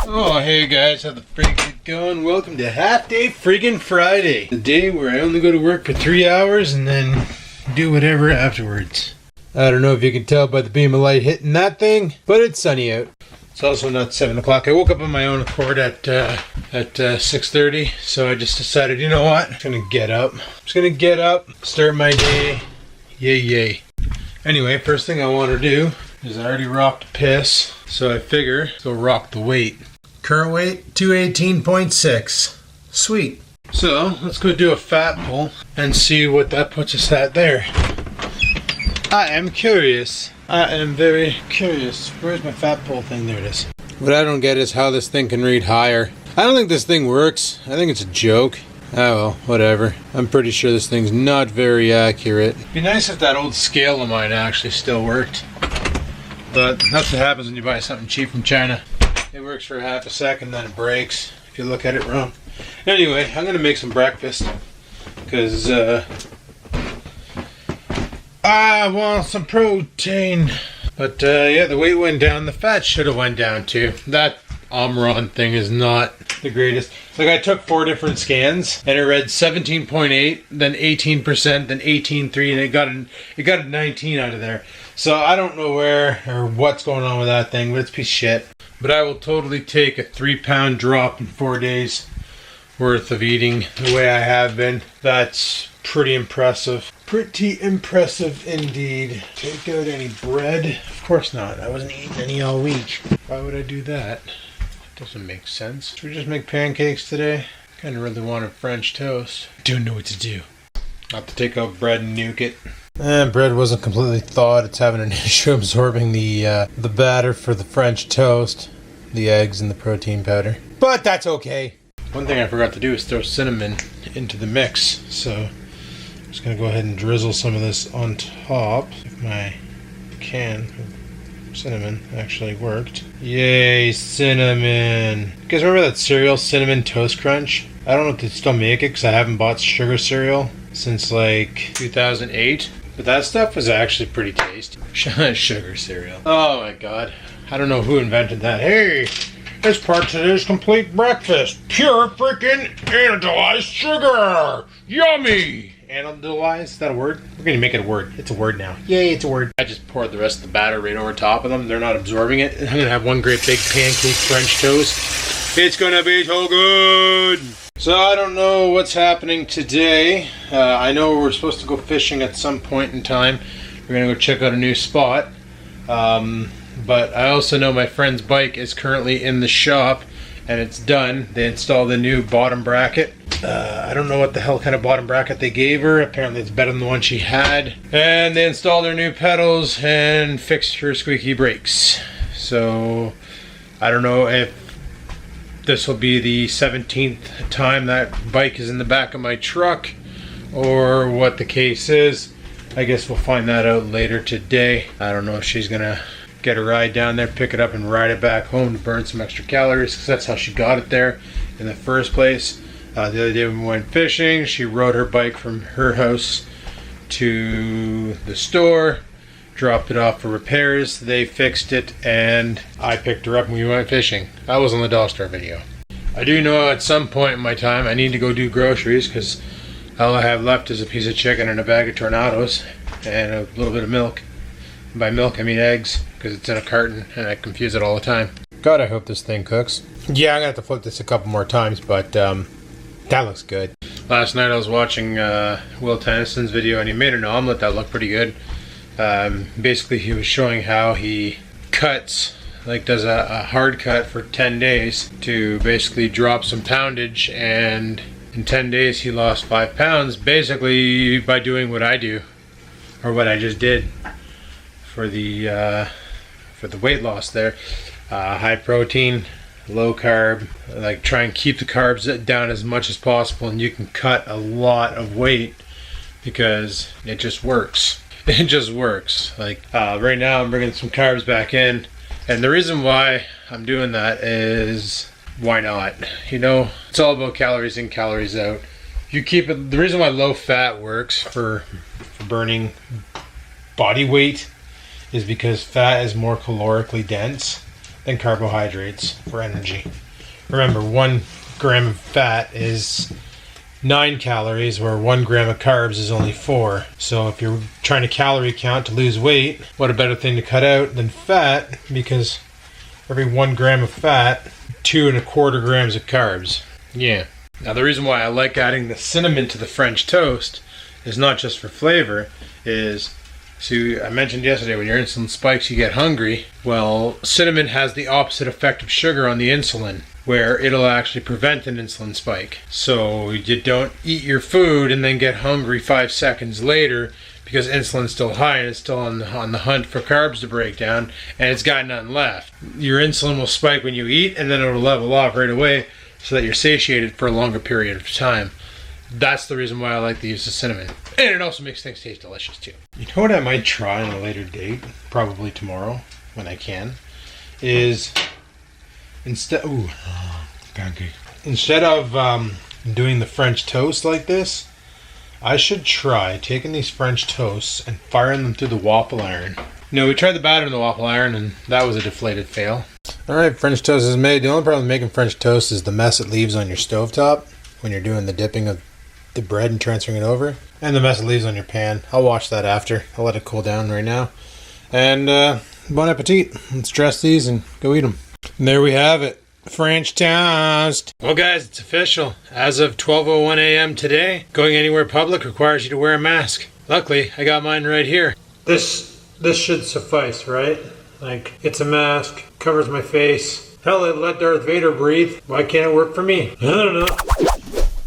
Oh, hey guys, how the freak is it going? Welcome to Half Day Friggin' Friday. The day where I only go to work for 3 hours and then do whatever afterwards. I don't know if you can tell by the beam of light hitting that thing, but it's sunny out. It's also not 7 o'clock. I woke up on my own accord at 6:30, so I just decided, you know what? I'm just gonna get up. Start my day. Yay. Anyway, first thing I want to do is I already rocked a piss, so I figure go rock the weight. Current weight, 218.6. Sweet. So, let's go do a fat pull and see what that puts us at there. I am curious. I am very curious. Where's my fat pull thing? There it is. What I don't get is how this thing can read higher. I don't think this thing works. I think it's a joke. Oh well, whatever. I'm pretty sure this thing's not very accurate. It'd be nice if that old scale of mine actually still worked. But that's what happens when you buy something cheap from China. It works for half a second, then it breaks if you look at it wrong. Anyway, I'm gonna make some breakfast because I want some protein. But yeah, the weight went down. The fat should have went down too. That Omron thing is not the greatest. Like I took 4 different scans and it read 17.8, then 18%, then 18.3, and it got a 19 out of there. So I don't know where or what's going on with that thing, but it's a piece of shit. But I will totally take a 3-pound drop in 4 days worth of eating the way I have been. That's pretty impressive. Pretty impressive indeed. Take out any bread? Of course not. I wasn't eating any all week. Why would I do that? Doesn't make sense. Should we just make pancakes today? Kind of really wanted French toast. Don't know what to do. I'll have to take out bread and nuke it. Bread wasn't completely thawed. It's having an issue absorbing the batter for the French toast, the eggs, and the protein powder. But that's okay. One thing I forgot to do is throw cinnamon into the mix. So I'm just going to go ahead and drizzle some of this on top. If my can of cinnamon actually worked. Yay, cinnamon. You guys remember that cereal, Cinnamon Toast Crunch? I don't know if they still make it because I haven't bought sugar cereal since like 2008. But that stuff was actually pretty tasty. Sugar cereal. Oh my god. I don't know who invented that. Hey, it's part of today's complete breakfast. Pure freaking anodized sugar. Yummy. Anodized? Is that a word? We're going to make it a word. It's a word now. Yay, it's a word. I just poured the rest of the batter right over top of them. They're not absorbing it. I'm going to have one great big pancake French toast. It's going to be so good. So I don't know what's happening today. I know we're supposed to go fishing at some point in time. We're going to go check out a new spot. But I also know my friend's bike is currently in the shop and it's done. They installed a new bottom bracket. I don't know what the hell kind of bottom bracket they gave her. Apparently it's better than the one she had. And they installed her new pedals and fixed her squeaky brakes. So I don't know if this will be the 17th time that bike is in the back of my truck or what the case is. I guess we'll find that out later today. I don't know if she's gonna get a ride down there, pick it up and ride it back home to burn some extra calories because that's how she got it there in the first place. The other day when we went fishing, she rode her bike from her house to the store, dropped it off for repairs, they fixed it, and I picked her up and we went fishing. That was on the Dollar Store video. I do know at some point in my time I need to go do groceries because all I have left is a piece of chicken and a bag of tornadoes and a little bit of milk. And by milk I mean eggs because it's in a carton and I confuse it all the time. God, I hope this thing cooks. Yeah, I'm going to have to flip this a couple more times, but that looks good. Last night I was watching Will Tennyson's video and he made an omelet that looked pretty good. Basically he was showing how he cuts, like does a hard cut for 10 days to basically drop some poundage, and in 10 days he lost 5 pounds basically by doing what I do, or what I just did for the weight loss there. High protein, low carb, like try and keep the carbs down as much as possible and you can cut a lot of weight because it just works. It just works. Like right now I'm bringing some carbs back in, and the reason why I'm doing that is why not? You know, it's all about calories in, calories out. You keep it. The reason why low fat works for burning body weight is because fat is more calorically dense. than carbohydrates for energy. Remember, 1 gram of fat is 9 calories, where 1 gram of carbs is only 4. So if you're trying to calorie count to lose weight, what a better thing to cut out than fat, because every 1 gram of fat, 2¼ grams of carbs. Yeah. Now the reason why I like adding the cinnamon to the French toast is not just for flavor, is, so I mentioned yesterday, when your insulin spikes, you get hungry. Well, cinnamon has the opposite effect of sugar on the insulin, where it'll actually prevent an insulin spike. So you don't eat your food and then get hungry 5 seconds later, because insulin's still high and it's still on the hunt for carbs to break down, and it's got nothing left. Your insulin will spike when you eat, and then it'll level off right away, so that you're satiated for a longer period of time. That's the reason why I like the use of cinnamon. And it also makes things taste delicious too. You know what I might try on a later date, probably tomorrow when I can, is instead of doing the French toast like this, I should try taking these French toasts and firing them through the waffle iron. No, we tried the batter in the waffle iron, and that was a deflated fail. Alright, French toast is made. The only problem with making French toast is the mess it leaves on your stovetop when you're doing the dipping of the bread and transferring it over. And the mess it leaves on your pan. I'll wash that after. I'll let it cool down right now. And bon appetit. Let's dress these and go eat them. And there we have it. French toast. Well guys, it's official. As of 12:01 a.m. today, going anywhere public requires you to wear a mask. Luckily, I got mine right here. This should suffice, right? Like, it's a mask, covers my face. Hell, it let Darth Vader breathe. Why can't it work for me? I don't know.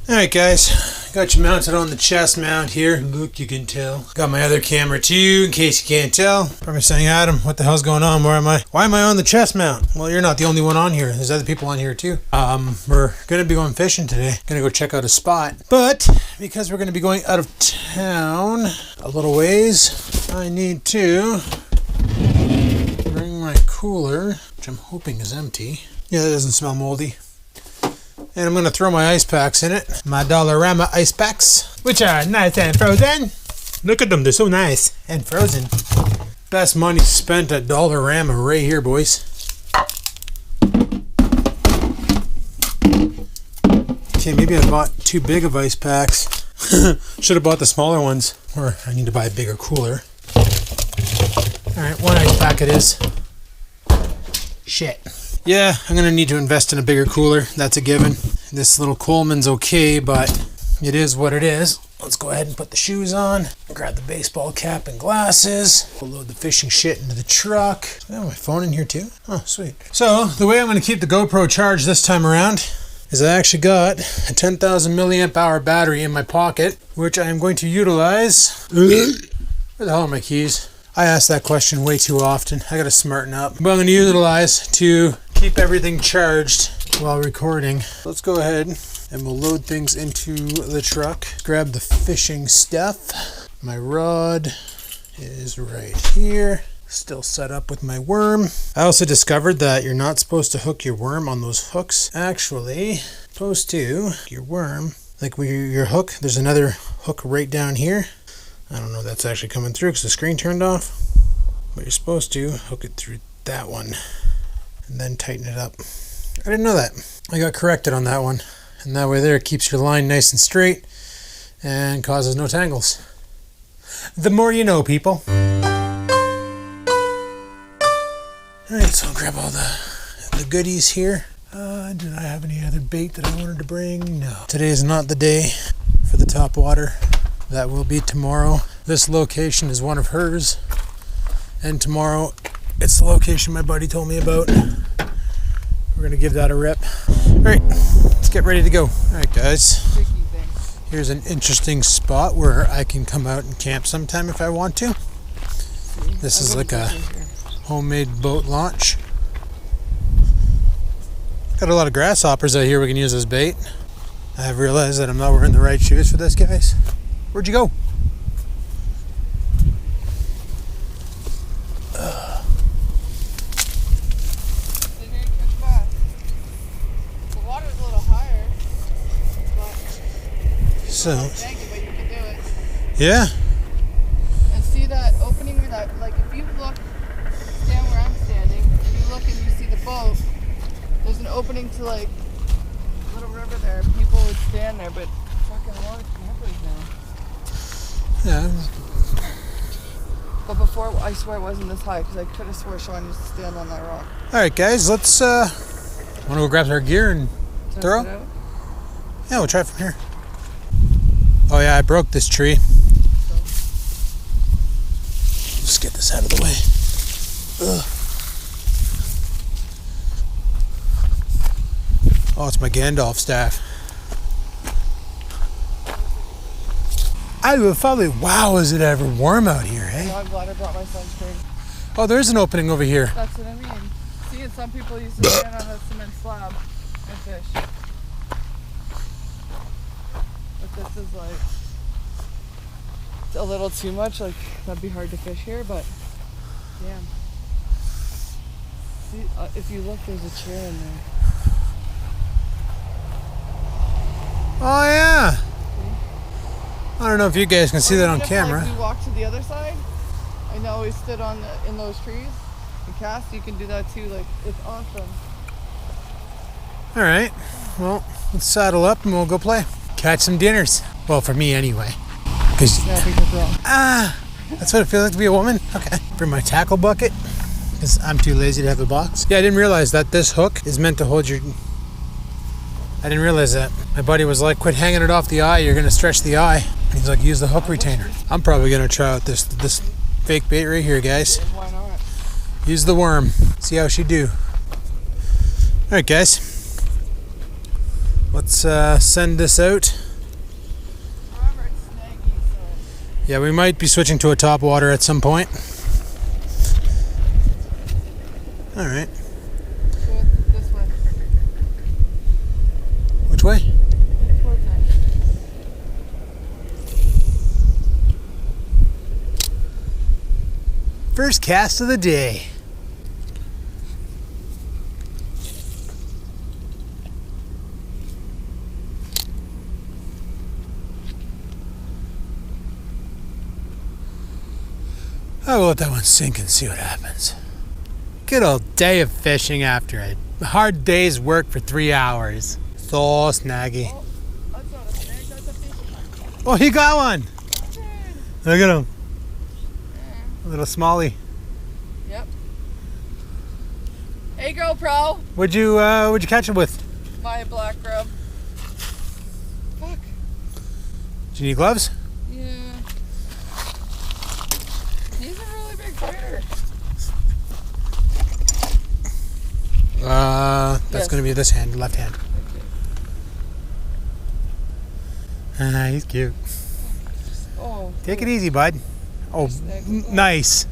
Alright guys, got you mounted on the chest mount here. Look, you can tell. Got my other camera too, in case you can't tell. Probably saying, Adam, what the hell's going on? Where am I? Why am I on the chest mount? Well, you're not the only one on here. There's other people on here too. We're gonna be going fishing today. Gonna go check out a spot. But, because we're gonna be going out of town a little ways, I need to bring my cooler, which I'm hoping is empty. Yeah, that doesn't smell moldy. And I'm going to throw my ice packs in it. My Dollarama ice packs, which are nice and frozen. Look at them, they're so nice and frozen. Best money spent at Dollarama right here, boys. Okay, maybe I bought too big of ice packs. Should have bought the smaller ones. Or I need to buy a bigger cooler. Alright, 1 ice pack it is. Shit. Yeah, I'm going to need to invest in a bigger cooler. That's a given. This little Coleman's okay, but it is what it is. Let's go ahead and put the shoes on. Grab the baseball cap and glasses. We'll load the fishing shit into the truck. I have my phone in here too. Oh, sweet. So, the way I'm going to keep the GoPro charged this time around is I actually got a 10,000 milliamp hour battery in my pocket, which I am going to utilize. Where the hell are my keys? I ask that question way too often. I gotta smarten up. But I'm gonna utilize to keep everything charged while recording. Let's go ahead and we'll load things into the truck. Grab the fishing stuff. My rod is right here. Still set up with my worm. I also discovered that you're not supposed to hook your worm on those hooks. Actually, supposed to your worm, like with your hook, there's another hook right down here. I don't know if that's actually coming through because the screen turned off. But you're supposed to hook it through that one and then tighten it up. I didn't know that. I got corrected on that one. And that way there it keeps your line nice and straight and causes no tangles. The more you know, people. Alright, so I'll grab all the goodies here. Did I have any other bait that I wanted to bring? No. Today is not the day for the top water. That will be tomorrow. This location is one of hers. And tomorrow, it's the location my buddy told me about. We're gonna give that a rip. Alright, let's get ready to go. Alright guys, here's an interesting spot where I can come out and camp sometime if I want to. This is like a homemade boat launch. Got a lot of grasshoppers out here we can use as bait. I have realized that I'm not wearing the right shoes for this, guys. Where'd you go? The water's a little higher, but so thank you, but you can do it. Yeah. And see that opening where that, like if you look, stand where I'm standing, and you look and you see the boat, there's an opening to like a little river there. People would stand there, but fucking water's campers now. Yeah. But before, I swear it wasn't this high because I could have swore Sean used to stand on that rock. All right, guys, let's want to go grab our gear and Test throw. it out? Yeah, we'll try it from here. Oh yeah, I broke this tree. Just get this out of the way. Ugh. Oh, it's my Gandalf staff. I will probably. Wow, is it ever warm out here, Oh, eh? I'm glad I brought my sunscreen. Oh, there is an opening over here. That's what I mean. See, and some people used to stand on a cement slab and fish. But this is like it's a little too much. Like that'd be hard to fish here, but damn. See, if you look, there's a chair in there. Oh yeah. I don't know if you guys can see that on Even if, camera. Like, we walk to the other side. I know we stood on in those trees and cast. You can do that too. Like it's awesome. All right. Well, let's saddle up and we'll go play. Catch some dinners. Well, for me anyway. Cause Yeah, I think that's wrong. that's what it feels like to be a woman. Okay. Bring my tackle bucket because I'm too lazy to have a box. Yeah, I didn't realize that this hook is meant to hold your. I didn't realize that. My buddy was like, "Quit hanging it off the eye. You're gonna stretch the eye." He's like, "Use the hook retainer." I'm probably gonna try out this fake bait right here, guys. Why not? Use the worm. See how she do. All right, guys. Let's send this out. Remember, it's snaggy, so. Yeah, we might be switching to a top water at some point. All right. Go this way. Which way? Towards there. First cast of the day. I will let that one sink and see what happens. Good old day of fishing after a hard day's work for 3 hours. So snaggy. Oh, that's not a snag, that's a fish. Oh, he got one. Dude. Look at him. A little smallie. Yep. Hey, GoPro. What'd you catch it with? My black grub. Fuck. Do you need gloves? Yeah. He's a really big critter. That's Yes. gonna be this hand, left hand. He's cute. Oh. Take it easy, bud. Oh, Snag. nice.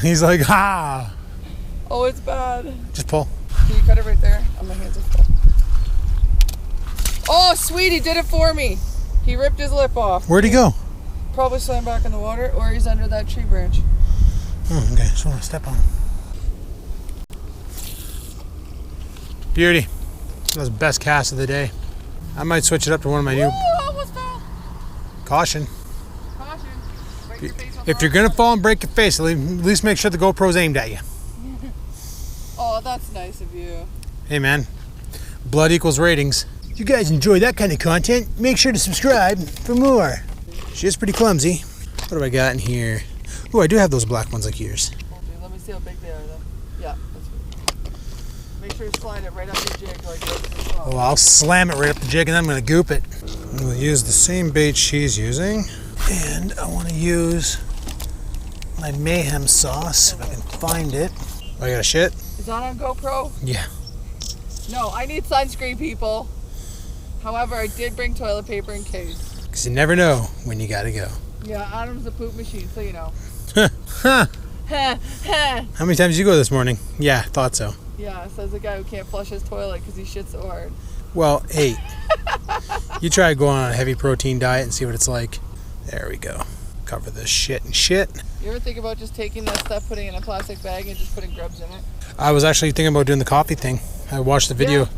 He's like, ha. Oh, it's bad. Just pull. Can you cut it right there? On my hands are full. Oh, sweet, he did it for me. He ripped his lip off. Where'd he go? Probably swam back in the water, or he's under that tree branch. Oh, okay, just want to step on him. Beauty. That was the best cast of the day. I might switch it up to one of my new. Ooh, almost fell. Caution. Caution. Break your face on If the you're gonna fall and break your face, at least make sure the GoPro's aimed at you. Oh, that's nice of you. Hey man, blood equals ratings. If you guys enjoy that kind of content, make sure to subscribe for more. She is pretty clumsy. What do I got in here? Oh, I do have those black ones like yours. Let me see how big they are, though. Yeah, that's good. Make sure you slide it right up your jig like this. Oh, I'll slam it right up the jig and I'm gonna goop it. I'm gonna use the same bait she's using. And I wanna use my mayhem sauce, if I can find it. Oh, I got a shit? Is that on GoPro? Yeah. No, I need sunscreen, people. However, I did bring toilet paper in case. Because you never know when you gotta go. Yeah, Adam's a poop machine, so you know. Huh. Heh, heh. How many times did you go this morning? Yeah, thought so. Yeah, says the guy who can't flush his toilet because he shits so hard. Well, hey, you try going on a heavy protein diet and see what it's like. There we go. Cover this shit and shit. You ever think about just taking that stuff, putting it in a plastic bag, and just putting grubs in it? I was actually thinking about doing the coffee thing. I watched the video. Yeah.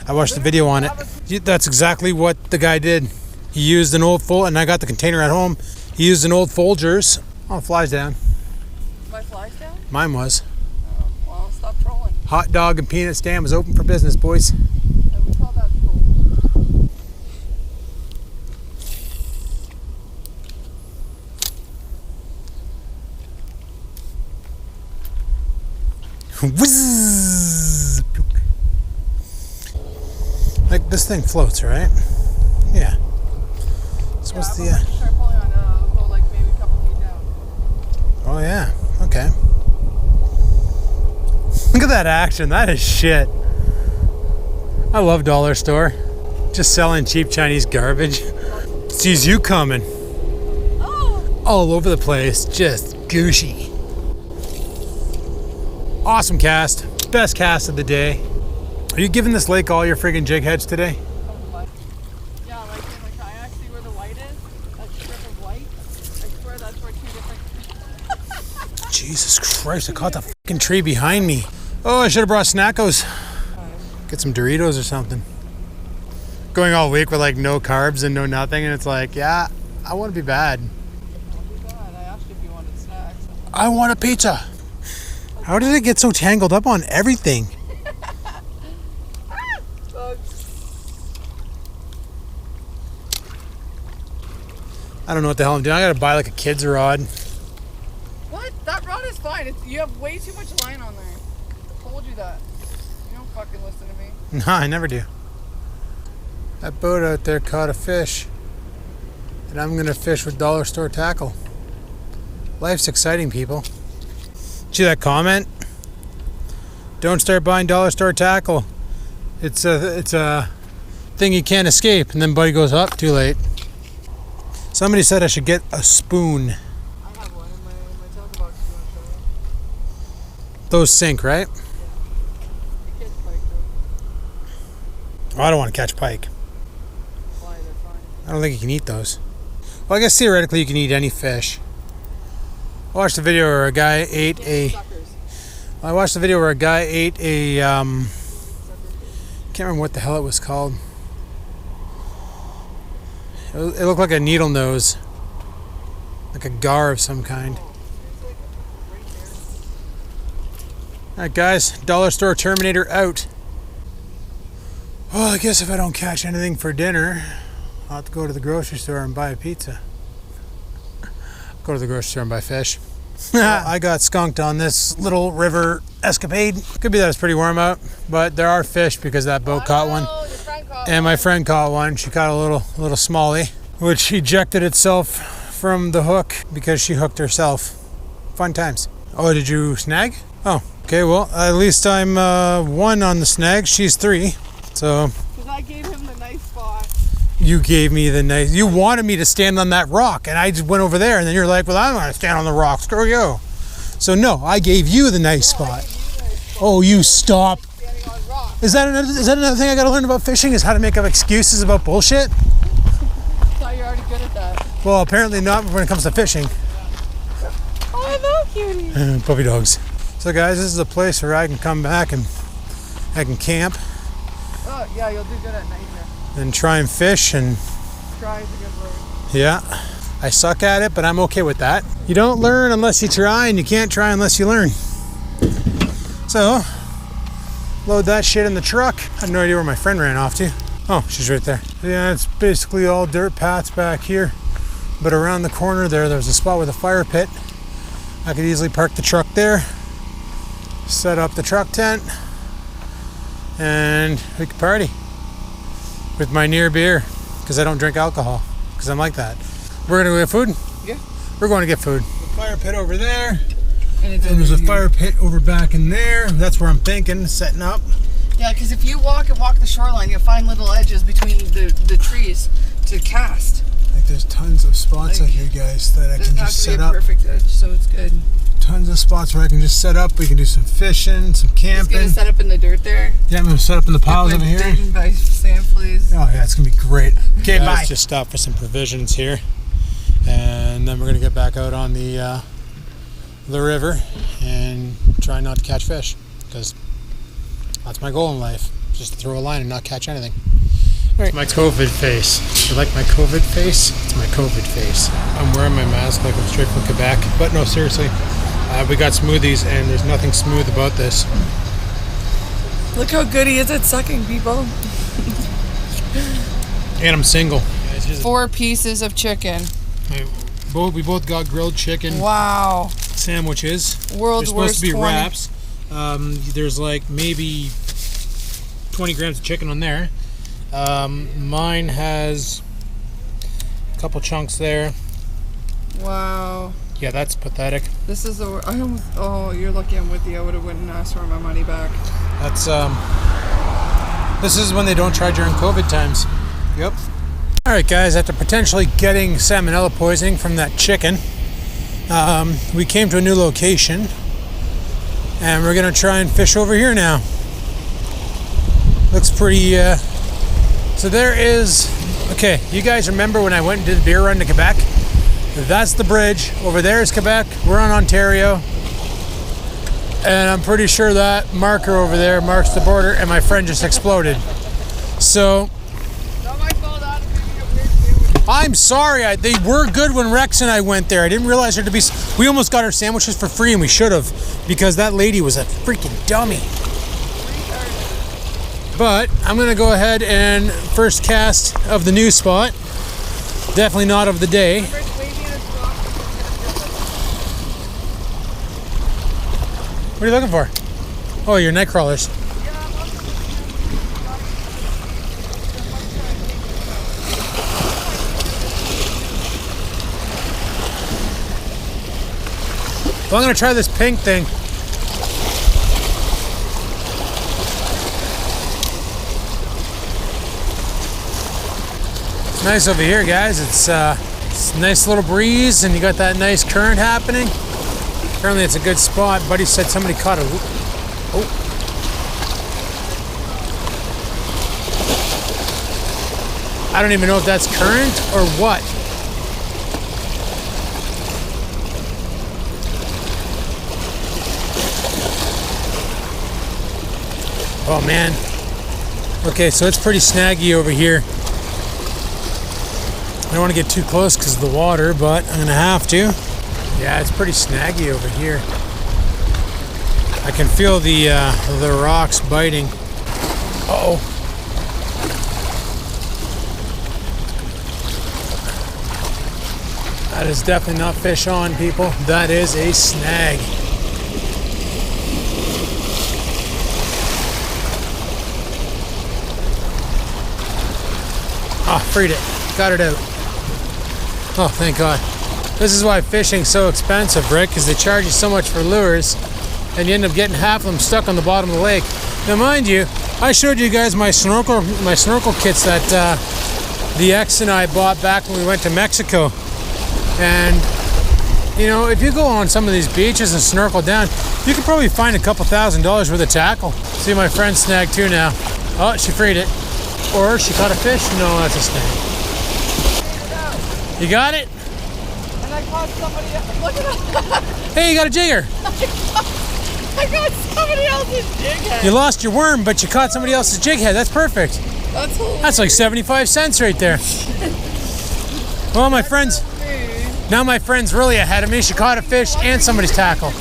I watched the video on it. That's exactly what the guy did. He used an old and I got the container at home. He used an old Folgers. Oh, flies down. My flies down? Mine was. Oh, well, stop trolling. Hot dog and peanut stand was open for business, boys. And we call that cold. Whizzz. Like this thing floats, right? Yeah. So what's the? Start pulling on, go like maybe a couple feet down. Oh yeah. Okay. Look at that action. That is shit. I love dollar store. Just selling cheap Chinese garbage. Sees you coming. Oh! All over the place. Just gooshy. Awesome cast. Best cast of the day. Are you giving this lake all your friggin' jig heads today? Yeah, like in the kayak, see where the white is? That strip of white? I swear that's where two different... Jesus Christ, I caught the fucking tree behind me. Oh, I should have brought Snackos. Get some Doritos or something. Going all week with like no carbs and no nothing, and it's like, yeah, I want to be bad. Not too bad. I asked you if you wanted snacks. I want a pizza. How did it get so tangled up on everything? I don't know what the hell I'm doing. I gotta buy like a kid's rod. What? That rod is fine. You have way too much line on there. I told you that. You don't fucking listen to me. No, I never do. That boat out there caught a fish. And I'm gonna fish with dollar store tackle. Life's exciting, people. See that comment? Don't start buying dollar store tackle. It's a thing you can't escape. And then buddy goes, up, too late. Somebody said I should get a spoon. I have one in my tackle box. You want to show me? Those sink, right? Yeah. You catch pike though. Oh, I don't want to catch pike. Why? They're fine. I don't think you can eat those. Well, I guess theoretically you can eat any fish. I watched a video where a guy ate a... I watched a video where a guy ate a... can't remember what the hell it was called. It looked like a needle nose. Like a gar of some kind. Alright guys, dollar store Terminator out. Well, I guess if I don't catch anything for dinner, I'll have to go to the grocery store and buy a pizza. Go to the grocery store and buy fish. I got skunked on this little river escapade. Could be that it's pretty warm out, but there are fish because that boat caught one. And my friend caught one. She caught a little smallie, which ejected itself from the hook because she hooked herself. Fun times. Oh, did you snag? Oh, okay, well, at least I'm 1 on the snag. She's 3, so... Because I gave him the nice spot. You gave me the nice... You wanted me to stand on that rock, and I just went over there, and then you're like, well, I'm going to stand on the rock. Screw you. So, no, I gave you the nice spot. Oh, you stop. Is that another thing I got to learn about fishing, is how to make up excuses about bullshit? I thought you're already good at that. Well, apparently not when it comes to fishing. Oh, I love cutie. Puppy dogs. So, guys, this is a place where I can come back and I can camp. Oh, yeah, you'll do good at night here. And try and fish and... Try is a good word. Yeah. I suck at it, but I'm okay with that. You don't learn unless you try, and you can't try unless you learn. So, load that shit in the truck. I have no idea where my friend ran off to. Oh, she's right there. Yeah, it's basically all dirt paths back here. But around the corner there's a spot with a fire pit. I could easily park the truck there, set up the truck tent, and we could party with my near beer, because I don't drink alcohol, because I'm like that. We're gonna go get food? Yeah. We're going to get food. The fire pit over there, and there's a fire pit over back in there. That's where I'm thinking, setting up. Yeah, because if you walk the shoreline, you'll find little edges between the trees to cast. Like there's tons of spots out here, guys, that I can just set up. Perfect edge, so it's good. Tons of spots where I can just set up. We can do some fishing, some camping. Just gonna set up in the dirt there. Yeah, I'm gonna set up in the piles over here. By Sam, please. Oh yeah, it's gonna be great. Okay, bye. Let's just stop for some provisions here, and then we're gonna get back out on the river and try not to catch fish, because that's my goal in life, just to throw a line and not catch anything. All right. My COVID face. You like my COVID face? It's my COVID face. I'm wearing my mask like I'm straight from Quebec, but no, seriously. We got smoothies, and there's nothing smooth about this. Look how good he is at sucking people. And I'm single. 4 pieces of chicken. We both got grilled chicken Wow. sandwiches. World's They're supposed worst to be 20. wraps. There's like maybe 20 grams of chicken on there. Mine has a couple chunks there. Wow. Yeah, that's pathetic. This is the. I almost. Oh, you're lucky I'm with you. I would have went and asked for my money back. That's this is when they don't charge during COVID times. Yep. All right, guys. After potentially getting salmonella poisoning from that chicken, we came to a new location, and we're gonna try and fish over here now. Looks pretty. So there is. Okay, you guys remember when I went and did the beer run to Quebec? That's the bridge. Over there is Quebec. We're on Ontario. And I'm pretty sure that marker over there marks the border, and my friend just exploded. So, Not my fault, Adam. Giving a weird sandwich. I'm sorry. They were good when Rex and I went there. I didn't realize there to be. We almost got our sandwiches for free, and we should have, because that lady was a freaking dummy. But I'm going to go ahead and first cast of the new spot. Definitely not of the day. What are you looking for? Oh, your night crawlers. Well, I'm going to try this pink thing. It's nice over here, guys. It's a nice little breeze, and you got that nice current happening. Apparently it's a good spot. Buddy said somebody caught a... Oh. I don't even know if that's current or what. Oh, man. Okay, so it's pretty snaggy over here. I don't want to get too close because of the water, but I'm going to have to. Yeah, it's pretty snaggy over here. I can feel the rocks biting. Uh-oh. That is definitely not fish on, people. That is a snag. Ah, freed it. Got it out. Oh, thank God. This is why fishing's so expensive, Rick, because they charge you so much for lures, and you end up getting half of them stuck on the bottom of the lake. Now, mind you, I showed you guys my snorkel kits that the ex and I bought back when we went to Mexico. And, you know, if you go on some of these beaches and snorkel down, you could probably find a couple $1,000s worth of tackle. See, my friend snagged 2 now. Oh, she freed it. Or she caught a fish. No, that's a snag. You got it? And I caught somebody else. Look at that. Hey, you got a jigger. I got somebody else's jig head. You lost your worm, but you caught somebody else's jig head. That's perfect. That's hilarious. That's like 75 cents right there. Well, my friend's... Now my friend's really ahead of me. She caught a fish and somebody's tackle.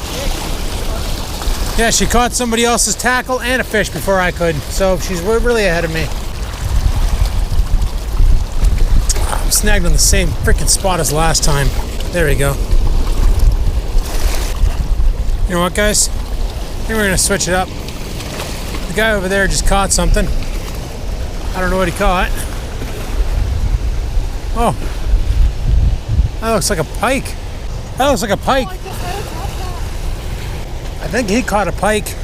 Yeah, she caught somebody else's tackle and a fish before I could. So she's really ahead of me. I'm snagged on the same freaking spot as last time. There we go. You know what, guys? I think we're going to switch it up. The guy over there just caught something. I don't know what he caught. Oh. That looks like a pike. That looks like a pike. I think he caught a pike.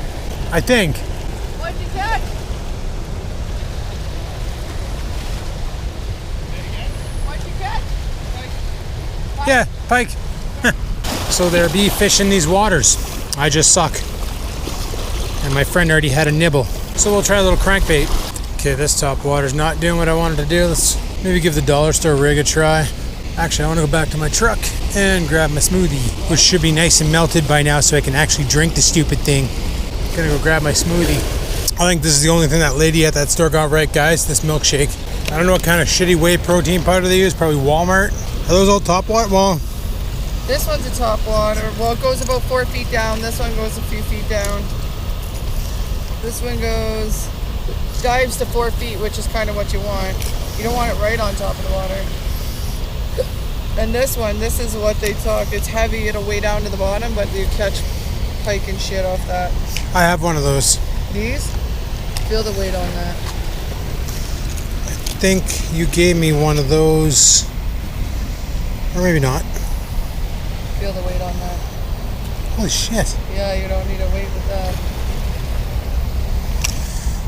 I think. What'd you catch? What'd you catch? Yeah, pike. So there be fish in these waters. I just suck. And my friend already had a nibble. So we'll try a little crankbait. Okay, this top water's not doing what I wanted to do. Let's maybe give the dollar store rig a try. Actually, I want to go back to my truck and grab my smoothie, which should be nice and melted by now so I can actually drink the stupid thing. Gonna go grab my smoothie. I think this is the only thing that lady at that store got right, guys, this milkshake. I don't know what kind of shitty whey protein powder they use, probably Walmart. Are those all top water? Well, This one's a top water. Well, it goes about 4 feet down. This one goes a few feet down. This one goes, dives to 4 feet, which is kind of what you want. You don't want it right on top of the water. And this one, this is what they talk. It's heavy, it'll weigh down to the bottom, but you catch pike and shit off that. I have one of those. These? Feel the weight on that. I think you gave me one of those, or maybe not. Feel the weight on that. Holy shit. Yeah, you don't need a weight with that.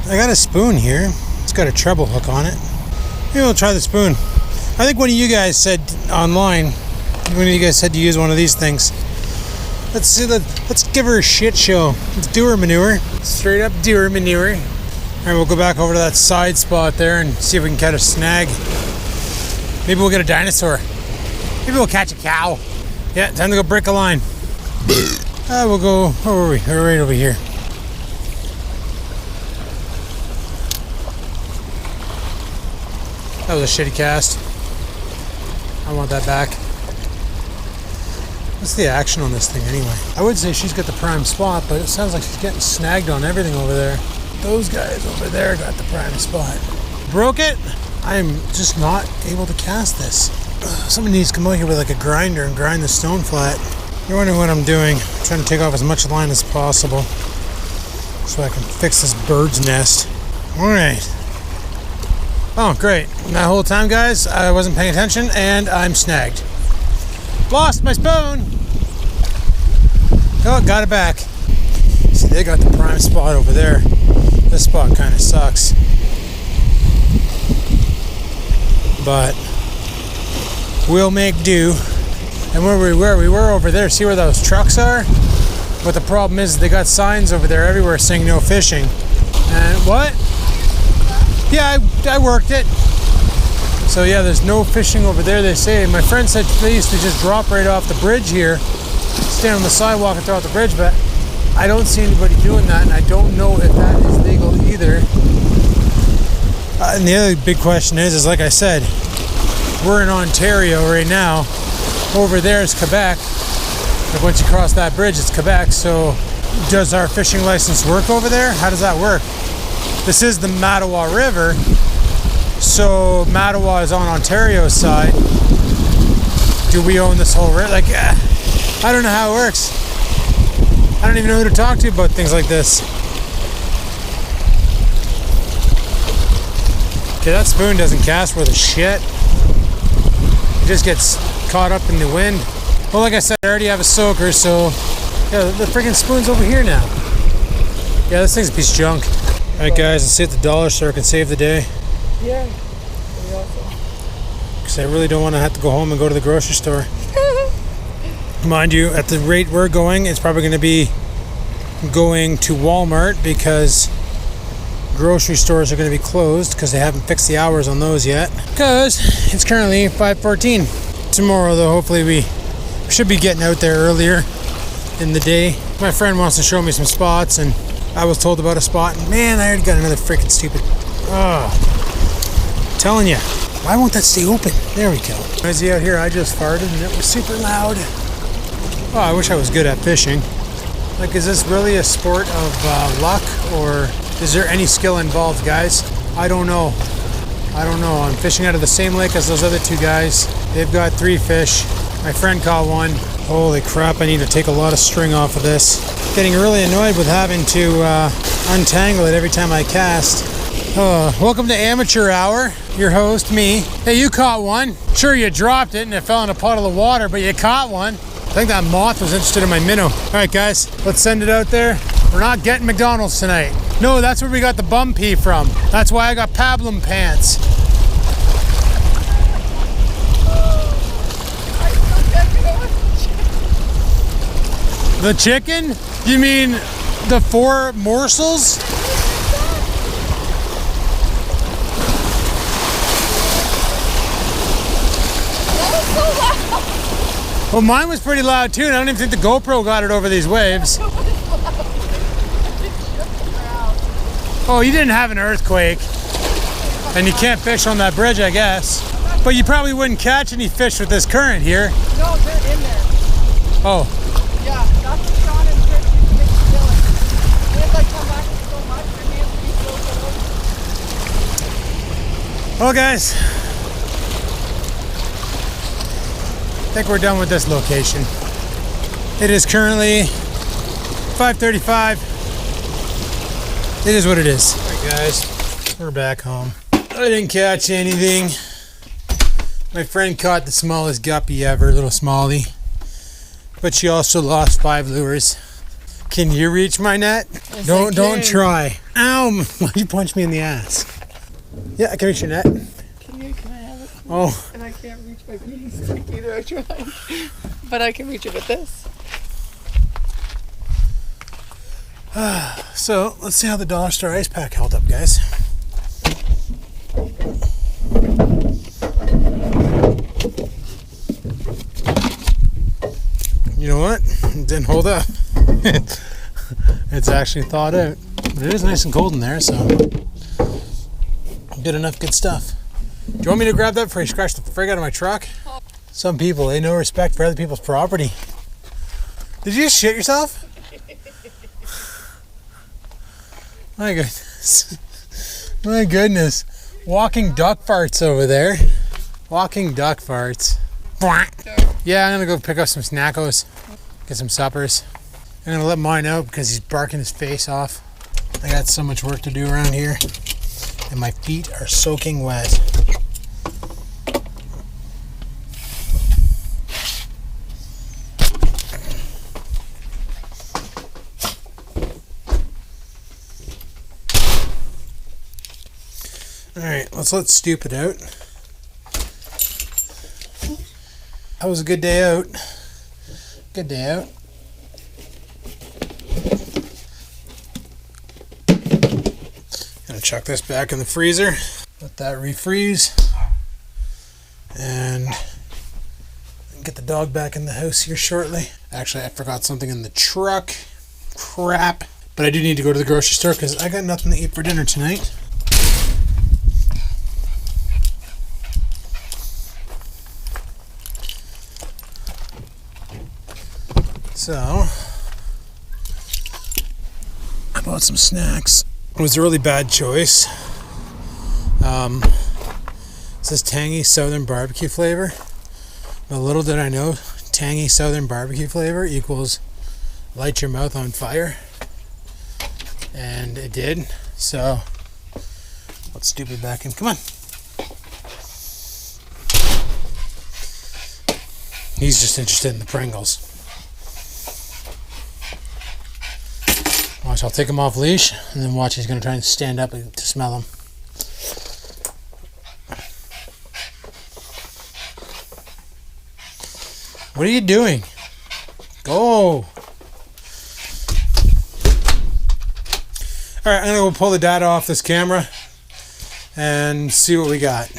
I got a spoon here. It's got a treble hook on it. Maybe we'll try the spoon. I think one of you guys said online, one of you guys said to use one of these things. Let's see, let's give her a shit show. Let's do her manure. Straight up do her manure. Alright, we'll go back over to that side spot there and see if we can catch a snag. Maybe we'll get a dinosaur. Maybe we'll catch a cow. Yeah, time to go break a line. We'll go, where were we? We're right over here. That was a shitty cast. I want that back. What's the action on this thing anyway? I would say she's got the prime spot, but it sounds like she's getting snagged on everything over there. Those guys over there got the prime spot. Broke it? I'm just not able to cast this. Somebody needs to come out here with like a grinder and grind the stone flat. You're wondering what I'm doing. I'm trying to take off as much line as possible so I can fix this bird's nest. Alright. Oh, great. That whole time, guys, I wasn't paying attention and I'm snagged. Lost my spoon! Oh, got it back. See, they got the prime spot over there. This spot kind of sucks. But we'll make do. And where we were over there, see where those trucks are? But the problem is they got signs over there everywhere saying no fishing. And what? Yeah, I worked it. So yeah, there's no fishing over there, they say. My friend said they used to just drop right off the bridge here, stand on the sidewalk and throw out the bridge, but I don't see anybody doing that, and I don't know if that is legal either. And the other big question is like I said, we're in Ontario right now. Over there is Quebec. Like once you cross that bridge, it's Quebec. So does our fishing license work over there? How does that work? This is the Mattawa River. So Mattawa is on Ontario's side. Do we own this whole river? Like, I don't know how it works. I don't even know who to talk to about things like this. Okay, that spoon doesn't cast worth a shit. It just gets caught up in the wind. Well, like I said, I already have a soaker, so yeah, the freaking spoon's over here now. Yeah, this thing's a piece of junk. Alright guys, let's see at the dollar store can save the day. Yeah, pretty awesome. Because I really don't want to have to go home and go to the grocery store. Mind you, at the rate we're going, it's probably going to be going to Walmart because grocery stores are going to be closed because they haven't fixed the hours on those yet. Because it's currently 5:14. Tomorrow though, hopefully we should be getting out there earlier in the day. My friend wants to show me some spots and I was told about a spot and man, I already got another freaking stupid... I'm telling you, why won't that stay open? There we go. Noisy out here, I just farted and it was super loud. Oh, I wish I was good at fishing. Like, is this really a sport of luck or is there any skill involved, guys? I don't know. I'm fishing out of the same lake as those other two guys. They've got 3 fish. My friend caught one. Holy crap, I need to take a lot of string off of this. Getting really annoyed with having to untangle it every time I cast. Welcome to Amateur Hour. Your host, me. Hey, you caught one. Sure, you dropped it and it fell in a puddle of water, but you caught one. I think that moth was interested in my minnow. All right, guys, let's send it out there. We're not getting McDonald's tonight. No, that's where we got the bum pee from. That's why I got pablum pants. The chicken? You mean the 4 morsels? Well, mine was pretty loud too, and I don't even think the GoPro got it over these waves. Oh, you didn't have an earthquake. And you can't fish on that bridge, I guess. But you probably wouldn't catch any fish with this current here. No, they're in there. Oh. Yeah, that's what Sean and Chris used to make me kill it. They had like come back so much. Well, guys, I think we're done with this location. It is currently 5:35. It is what it is. All right, guys, we're back home. I didn't catch anything. My friend caught the smallest guppy ever, little smallie. But she also lost 5 lures. Can you reach my net? Yes, Don't try. Ow! Why'd you punch me in the ass? Yeah, I can reach your net. Can I have it? Oh. And I can't reach my beating stick either. I tried. But I can reach it with this. So, let's see how the Dollar Store ice pack held up, guys. You know what? It didn't hold up. It's actually thawed out. But it is nice and cold in there, so good enough, good stuff. Do you want me to grab that before you scratch the frig out of my truck? Some people, they no respect for other people's property. Did you just shit yourself? My goodness. My goodness. Walking duck farts over there. Walking duck farts. Yeah, I'm gonna go pick up some snackos. Get some suppers. I'm gonna let mine out because he's barking his face off. I got so much work to do around here. And my feet are soaking wet. Alright, let's let Stupid out. That was a good day out. Good day out. Gonna chuck this back in the freezer. Let that refreeze. And get the dog back in the house here shortly. Actually, I forgot something in the truck. Crap. But I do need to go to the grocery store because I got nothing to eat for dinner tonight. So, I bought some snacks. It was a really bad choice. It says tangy southern barbecue flavor. But little did I know, tangy southern barbecue flavor equals light your mouth on fire. And it did. So, let's Stupid back in. Come on. He's just interested in the Pringles. Watch, I'll take him off leash, and then watch, he's going to try and stand up to smell them. What are you doing? Go! Alright, I'm going to go pull the data off this camera and see what we got.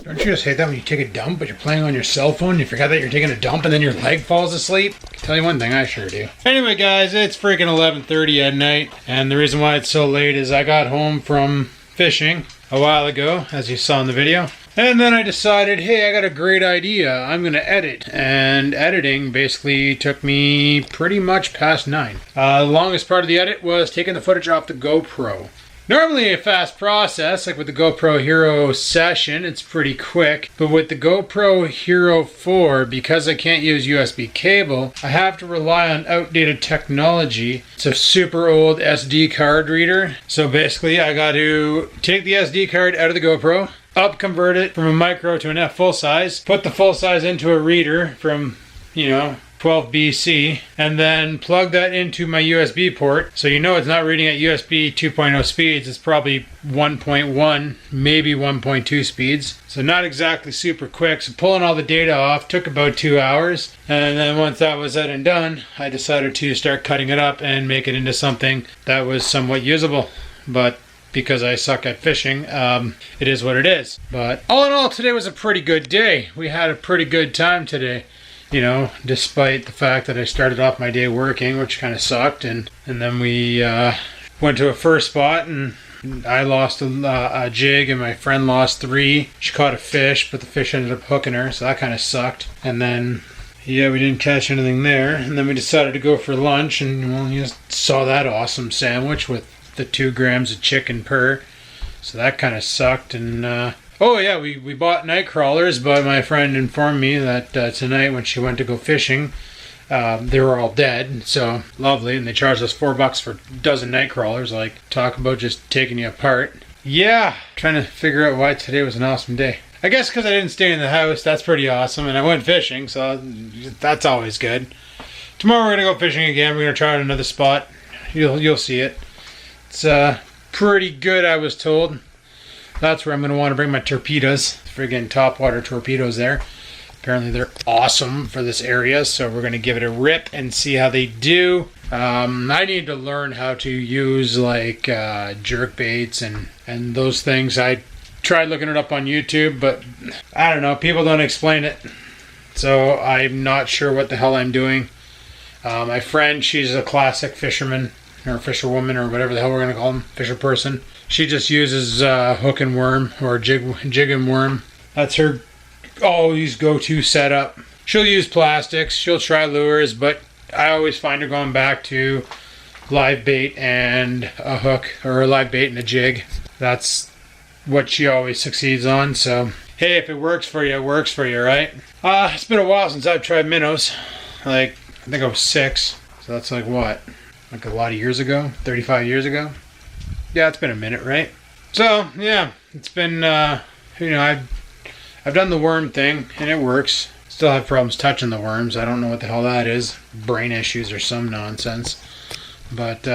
Don't you just hate that when you take a dump, but you're playing on your cell phone, you forget that you're taking a dump, and then your leg falls asleep? I can tell you one thing, I sure do. Anyway, guys, it's freaking 11:30 at night, and the reason why it's so late is I got home from fishing a while ago, as you saw in the video. And then I decided, hey, I got a great idea. I'm going to edit. And editing basically took me pretty much past 9. The longest part of the edit was taking the footage off the GoPro. Normally a fast process, like with the GoPro Hero Session, it's pretty quick. But with the GoPro Hero 4, because I can't use USB cable, I have to rely on outdated technology. It's a super old SD card reader. So basically I got to take the SD card out of the GoPro, convert it from a micro to an F full size, put the full size into a reader from, 12 BC, and then plug that into my USB port. So it's not reading at USB 2.0 speeds, it's probably 1.1, maybe 1.2 speeds. So not exactly super quick. So pulling all the data off took about 2 hours. And then once that was said and done, I decided to start cutting it up and make it into something that was somewhat usable. But because I suck at fishing, it is what it is. But all in all, today was a pretty good day. We had a pretty good time today. Despite the fact that I started off my day working, which kind of sucked, and then we went to a first spot, and I lost a jig, and my friend lost 3. She caught a fish, but the fish ended up hooking her, so that kind of sucked. And then, we didn't catch anything there, and then we decided to go for lunch, and you just saw that awesome sandwich with the 2 grams of chicken per. So that kind of sucked. And oh yeah, we bought night crawlers, but my friend informed me that tonight when she went to go fishing, they were all dead. So lovely, and they charged us $4 for a dozen night crawlers. Like, talk about just taking you apart. Yeah, trying to figure out why today was an awesome day. I guess because I didn't stay in the house. That's pretty awesome, and I went fishing, so that's always good. Tomorrow we're gonna go fishing again. We're gonna try out another spot. You'll see it. It's pretty good, I was told. That's where I'm gonna want to bring my torpedoes. Friggin' topwater torpedoes there. Apparently they're awesome for this area, so we're gonna give it a rip and see how they do. I need to learn how to use like jerk baits and those things. I tried looking it up on YouTube, but I don't know. People don't explain it, so I'm not sure what the hell I'm doing. My friend, she's a classic fisherman or fisherwoman or whatever the hell we're gonna call them, fisher person. She just uses hook and worm or jig and worm. That's her always go-to setup. She'll use plastics. She'll try lures, but I always find her going back to live bait and a hook, or a live bait and a jig. That's what she always succeeds on. So hey, if it works for you, it works for you, right? It's been a while since I've tried minnows. Like, I think I was 6, so that's like what, like a lot of years ago, 35 years ago. Yeah, it's been a minute, right? So yeah, it's been I've done the worm thing and it works. Still have problems touching the worms. I don't know what the hell that is. Brain issues or some nonsense. But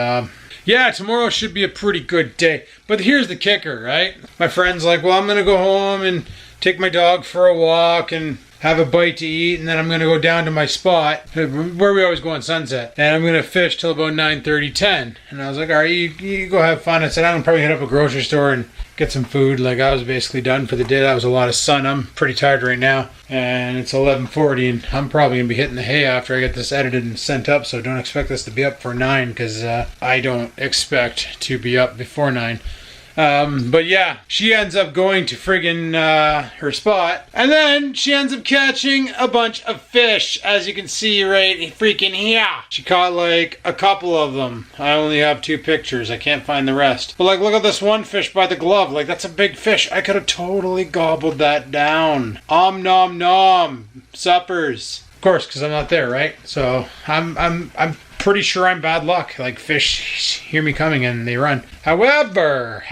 yeah, tomorrow should be a pretty good day. But here's the kicker, right? My friend's like, well, I'm going to go home and take my dog for a walk and have a bite to eat, and then I'm going to go down to my spot where we always go on Sunset, and I'm going to fish till about 9:30, 10. And I was like, all right, you go have fun. I said, I'm going to probably hit up a grocery store and get some food. Like, I was basically done for the day. That was a lot of sun. I'm pretty tired right now, and it's 11:40, and I'm probably going to be hitting the hay after I get this edited and sent up, so don't expect this to be up for 9, because I don't expect to be up before 9. But yeah, she ends up going to friggin' her spot, and then she ends up catching a bunch of fish, as you can see right freaking here. She caught like a couple of them. I only have 2 pictures. I can't find the rest. But like, look at this one fish by the glove. Like, that's a big fish. I could have totally gobbled that down. Nom nom. Suppers. Of course, because I'm not there, right? So I'm pretty sure I'm bad luck. Like, fish hear me coming and they run. However,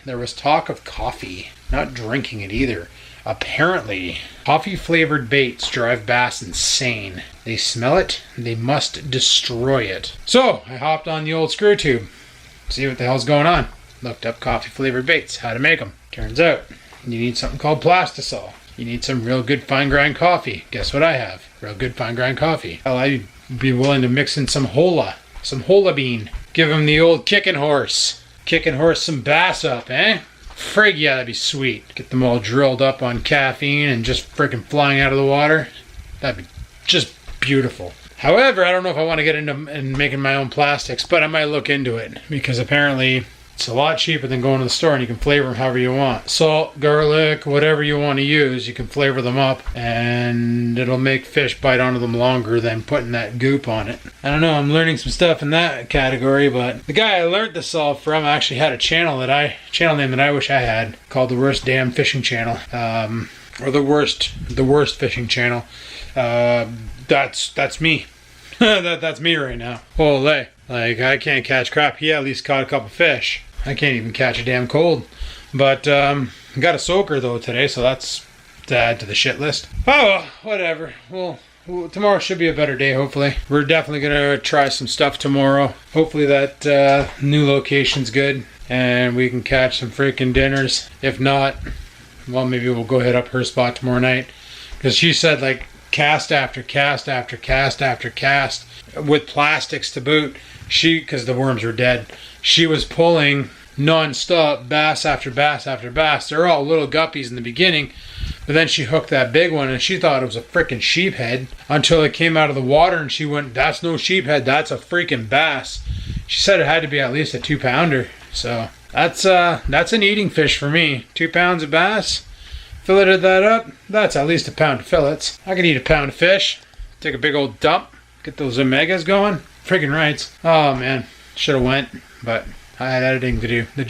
there was talk of coffee. Not drinking it either. Apparently, coffee-flavored baits drive bass insane. They smell it, they must destroy it. So, I hopped on the old screw tube. See what the hell's going on. Looked up coffee-flavored baits, how to make them. Turns out, you need something called plastisol. You need some real good fine grind coffee. Guess what I have? Real good fine grind coffee. Hell, I'd be willing to mix in some hola bean. Give them the old kicking horse some bass up, eh? Frig yeah, that'd be sweet. Get them all drilled up on caffeine and just freaking flying out of the water. That'd be just beautiful. However, I don't know if I want to get into making my own plastics, but I might look into it, because apparently it's a lot cheaper than going to the store, and you can flavor them however you want. Salt, garlic, whatever you want to use, you can flavor them up, and it'll make fish bite onto them longer than putting that goop on it. I don't know, I'm learning some stuff in that category, but the guy I learned this all from actually had a channel name that I wish I had, called The Worst Damn Fishing Channel, or the worst fishing channel. That's me. That's me right now. Holy. Like, I can't catch crap. He at least caught a couple fish. I can't even catch a damn cold. But, got a soaker though today, so that's to add to the shit list. Oh, whatever. Well, tomorrow should be a better day, hopefully. We're definitely gonna try some stuff tomorrow. Hopefully that new location's good, and we can catch some freaking dinners. If not, well, maybe we'll go hit up her spot tomorrow night. Because she said, like, cast after cast after cast after cast, with plastics to boot. Because the worms were dead, she was pulling non-stop bass after bass after bass. They're all little guppies in the beginning, but then she hooked that big one, and she thought it was a freaking sheephead until it came out of the water, and she went, that's no sheephead, that's a freaking bass. She said it had to be at least a 2-pounder. So that's an eating fish for me. 2 pounds of bass, filleted that up, that's at least a pound of fillets. I could eat a pound of fish, take a big old dump, get those omegas going. Friggin' rights. Oh man, should have went, but I had editing to do. The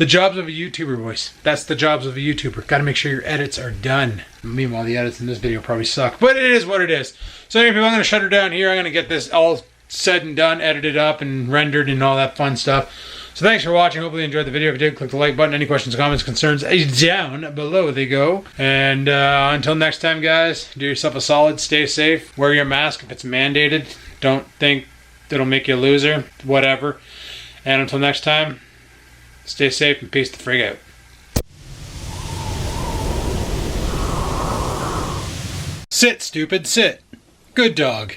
jobs of a YouTuber, boys. That's the jobs of a YouTuber. Got to make sure your edits are done. Meanwhile, the edits in this video probably suck, but it is what it is. So anyway, people, I'm going to shut her down here. I'm going to get this all said and done, edited up and rendered and all that fun stuff. So thanks for watching. Hopefully you enjoyed the video. If you did, click the like button. Any questions, comments, concerns, down below they go. And until next time, guys, do yourself a solid. Stay safe. Wear your mask if it's mandated. Don't think it'll make you a loser. Whatever. And until next time, stay safe and peace the frig out. Sit, stupid, sit. Good dog.